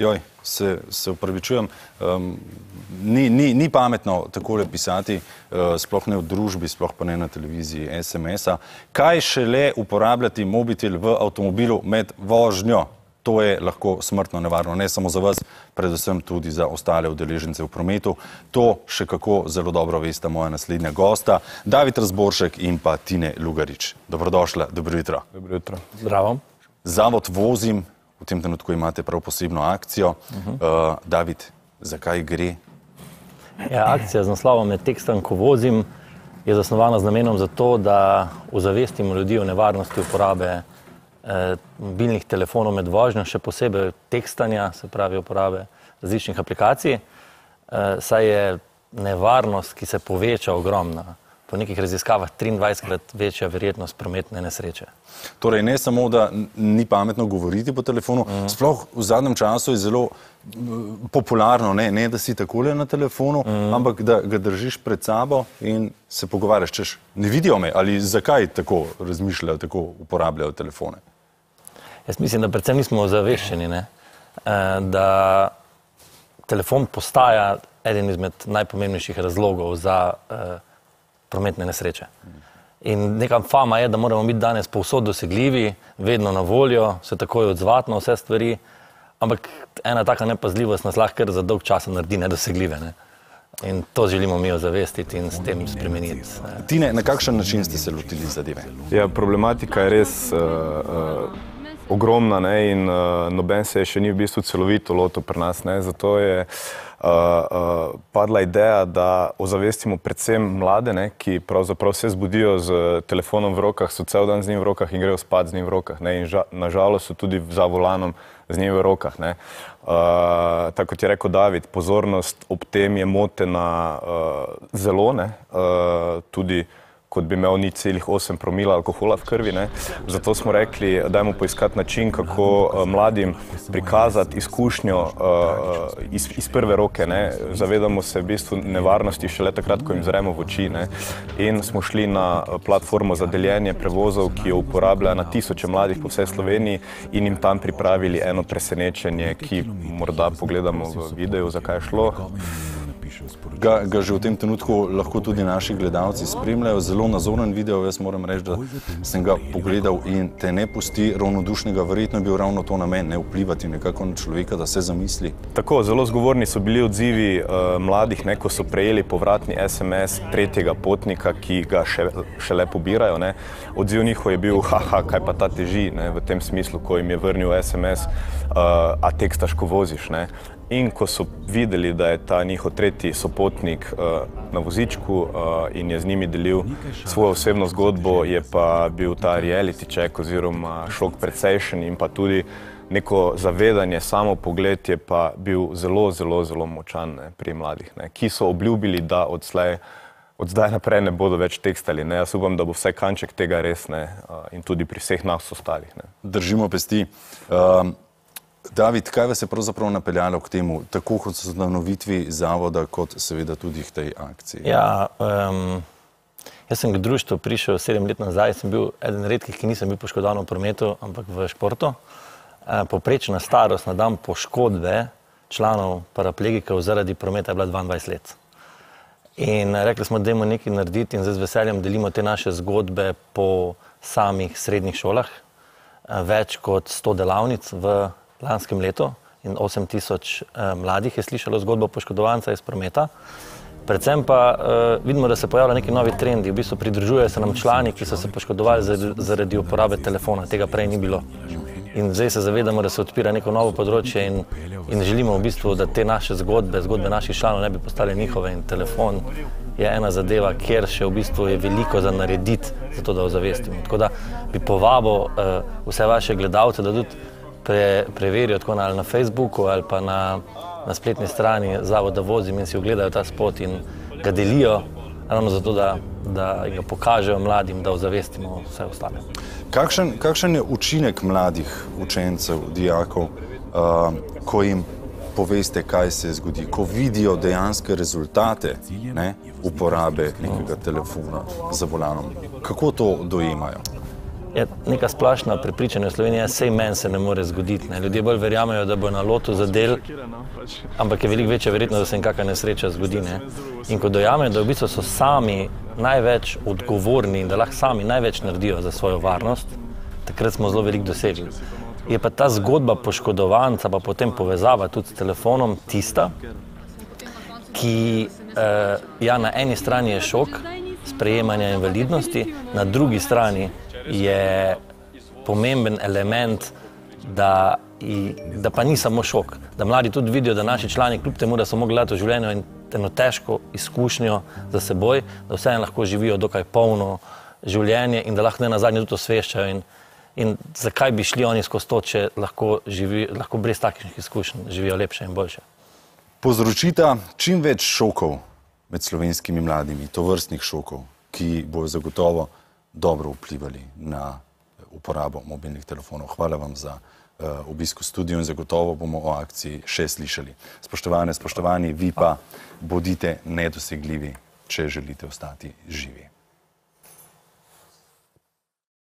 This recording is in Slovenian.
Joj, se upravičujem, ni pametno takole pisati, sploh ne v družbi, sploh pa ne na televiziji, SMS-a. Kaj šele uporabljati mobitel v avtomobilu med vožnjo? To je lahko smrtno nevarno, ne samo za vas, predvsem tudi za ostale udeležence v prometu. To še kako zelo dobro vesta moja naslednja gosta, David Razboršek in pa Tine Lugarič. Dobrodošla, dobro jutro. Dobro jutro. Zdravo. Zavod Vozim, v tem trenutku imate prav posebno akcijo. David, zakaj gre? Ja, akcija z naslovom je Tekstan, ko vozim, je zasnovana z namenom za to, da ozavestimo ljudi o nevarnosti uporabe mobilnih telefonov med vožnjo, še posebej tekstanja, se pravi uporabe različnih aplikacij, saj je nevarnost, ki se poveča, ogromna. Po nekih raziskavah 23-krat večja verjetnost prometne nesreče. Torej, ne samo, da ni pametno govoriti po telefonu, sploh v zadnjem času je zelo popularno, ne da si takole na telefonu, ampak da ga držiš pred sabo in se pogovarjaš, češ, ne vidijo me, ali zakaj tako razmišljajo, tako uporabljajo telefone? Jaz mislim, da predvsem nismo ozaveščeni, da telefon postaja eden izmed najpomembnejših razlogov za prometne nesreče. In neka fama je, da moramo biti danes povsod dosegljivi, vedno na voljo, se takoj odzvati na vse stvari, ampak ena taka nepazljivost nas lahko kar za dolg časa naredi nedosegljive. In to želimo mi ozavestiti in s tem spremeniti. Tine, na kakšen način ste se lotili zadeve? Ja, problematika je res ogromna in noben se še ni v bistvu celovito lotil pri nas. Zato je padla ideja, da ozavestimo predvsem mlade, ki pravzaprav se zbudijo z telefonom v rokah, so cel dan z njim v rokah in grejo spat z njim v rokah. In nažalost so tudi za volanom z njim v rokah. Tako kot je rekel David, pozornost ob tem je motena zelo, tudi kot bi imel 0,8 promila alkohola v krvi. Zato smo rekli, dajmo poiskati način, kako mladim prikazati izkušnjo iz prve roke. Zavedamo se v bistvu nevarnosti šele takrat, ko jim zremo v oči. In smo šli na platformo za deljenje prevozov, ki jo uporablja na tisoče mladih po vsej Sloveniji in jim tam pripravili eno presenečenje, ki morda pogledamo v videu, zakaj je šlo. Ga že v tem trenutku lahko tudi naši gledalci spremljajo. Zelo nazoren video, jaz moram reči, da sem ga pogledal in te ne pusti ravnodušnega. Verjetno je bil ravno to namen, ne vplivati nekako na človeka, da se zamisli. Tako, zelo zgovorni so bili odzivi mladih, ko so prejeli povratni SMS tretjega potnika, ki ga šele pobirajo. Odziv njihov je bil, haha, kaj pa ta teži, v tem smislu, ko jim je vrnil SMS, a tekstaš, ko voziš. In ko so videli, da je ta njihov tretji sopotnik na vozičku in je z njimi delil svojo osebno zgodbo, je pa bil ta reality check oziroma šok precejšen in pa tudi neko zavedanje, samo pogled je pa bil zelo, zelo, zelo močan pri mladih, ki so obljubili, da od zdaj naprej ne bodo več tekstali. Jaz upam, da bo vsaj kanček tega res in tudi pri vseh nas ostalih. Držimo pesti. David, kaj vas je pravzaprav napeljalo k temu, tako kot so ustanovitvi zavoda, kot seveda tudi k tej akciji? Ja, jaz sem k društvu prišel 7 let nazaj, sem bil eden redkih, ki nisem bil poškodovan v prometu, ampak v športu. Povprečna starost na dan poškodbe članov paraplegikov zaradi prometa je bila 22 let. In rekli smo, da dajmo nekaj narediti in zdaj z veseljem delimo te naše zgodbe po samih srednjih šolah. Več kot 100 delavnic v lanskem letu in 8000 mladih je slišalo zgodbo poškodovanca iz prometa. Predvsem pa vidimo, da se pojavljajo neki novi trendi. V bistvu pridružujejo se nam člani, ki so se poškodovali zaradi uporabe telefona. Tega prej ni bilo. In zdaj se zavedamo, da se odpira neko novo področje in želimo v bistvu, da te naše zgodbe naših članov ne bi postale njihove in telefon je ena zadeva, kjer še v bistvu je veliko za narediti, zato da ozavestimo. Tako da bi povabil vse vaše gledalce, da tudi preverijo tako ali na Facebooku ali pa na spletni strani Zavoda Vozim in si ogledajo ta spot in ga delijo, ravno zato, da ga pokažejo mladim, da ozavestimo vse ostale. Kakšen je učinek mladih učencev, dijakov, ko jim poveste, kaj se zgodi, ko vidijo dejanske rezultate uporabe nekega telefona za volanom? Kako to dojemajo? je neka splošna prepričanja v Sloveniji, sej meni se ne more zgoditi. Ne. Ljudje bolj verjamejo, da bo na lotu zadel, ampak je veliko večja verjetnost, da se jim kakšna nesreča zgodi. Ne. In ko dojamejo, da v bistvu so sami največ odgovorni in da lahko sami največ naredijo za svojo varnost, takrat smo zelo veliko dosegli. Je pa ta zgodba poškodovanca, pa potem povezava tudi s telefonom tista, ki ja, na eni strani je šok sprejemanja invalidnosti, na drugi strani je pomemben element, da pa ni samo šok, da mladi tudi vidijo, da naši člani kljub temu, da so mogli gledati v življenju in eno težko izkušnjo za seboj, da vseeno lahko živijo dokaj polno življenje in da lahko ne nazadnje tudi osveščajo in zakaj bi šli oni skozi to, če lahko brez takšnih izkušenj živijo lepše in boljše. Povzročita čim več šokov med slovenskimi mladimi, tovrstnih šokov, ki bojo zagotovo dobro vplivali na uporabo mobilnih telefonov. Hvala vam za obisk v studiu in zagotovo bomo o akciji še slišali. Spoštovane, spoštovani, vi pa bodite nedosegljivi, če želite ostati živi.